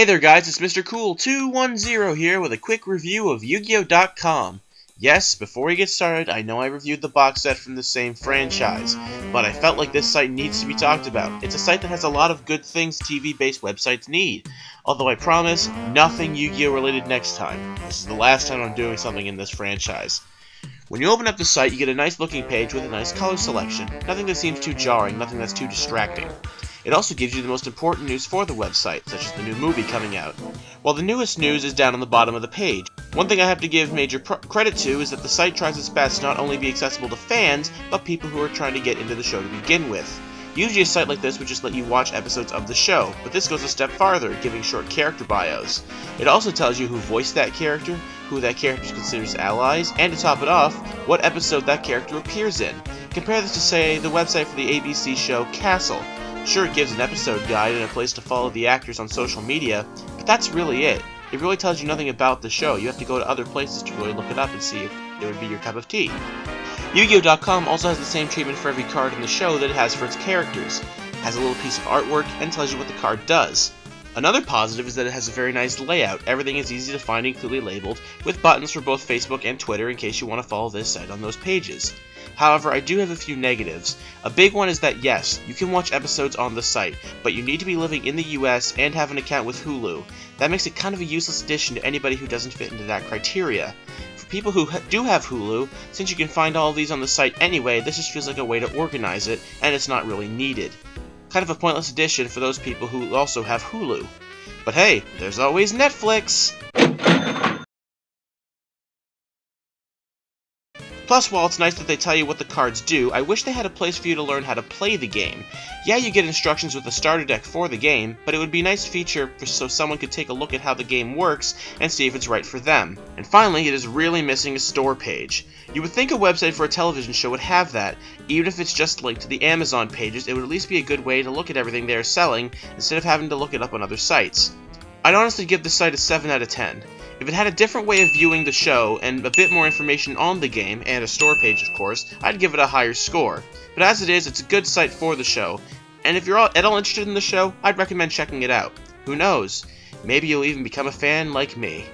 Hey there guys, it's Mr. Cool210 here with a quick review of Yu-Gi-Oh.com. Yes, before we get started, I know I reviewed the box set from the same franchise, but I felt like this site needs to be talked about. It's a site that has a lot of good things TV-based websites need, although I promise, nothing Yu-Gi-Oh related next time. This is the last time I'm doing something in this franchise. When you open up the site, you get a nice looking page with a nice color selection. Nothing that seems too jarring, nothing that's too distracting. It also gives you the most important news for the website, such as the new movie coming out. While the newest news is down on the bottom of the page. One thing I have to give major credit to is that the site tries its best to not only be accessible to fans, but people who are trying to get into the show to begin with. Usually a site like this would just let you watch episodes of the show, but this goes a step farther, giving short character bios. It also tells you who voiced that character, who that character considers allies, and to top it off, what episode that character appears in. Compare this to, say, the website for the ABC show Castle. Sure, it gives an episode guide and a place to follow the actors on social media, but that's really it. It really tells you nothing about the show. You have to go to other places to really look it up and see if it would be your cup of tea. Yu-Gi-Oh.com also has the same treatment for every card in the show that it has for its characters. It has a little piece of artwork and tells you what the card does. Another positive is that it has a very nice layout. Everything is easy to find and clearly labeled, with buttons for both Facebook and Twitter in case you want to follow this site on those pages. However, I do have a few negatives. A big one is that yes, you can watch episodes on the site, but you need to be living in the US and have an account with Hulu. That makes it kind of a useless addition to anybody who doesn't fit into that criteria. For people who do have Hulu, since you can find all of these on the site anyway, this just feels like a way to organize it, and it's not really needed. Kind of a pointless addition for those people who also have Hulu. But hey, there's always Netflix! Plus, while it's nice that they tell you what the cards do, I wish they had a place for you to learn how to play the game. Yeah, you get instructions with the starter deck for the game, but it would be a nice feature so someone could take a look at how the game works and see if it's right for them. And finally, it is really missing a store page. You would think a website for a television show would have that. Even if it's just linked to the Amazon pages, it would at least be a good way to look at everything they are selling instead of having to look it up on other sites. I'd honestly give this site a 7 out of 10. If it had a different way of viewing the show and a bit more information on the game, and a store page of course, I'd give it a higher score. But as it is, it's a good site for the show, and if you're at all interested in the show, I'd recommend checking it out. Who knows? Maybe you'll even become a fan like me.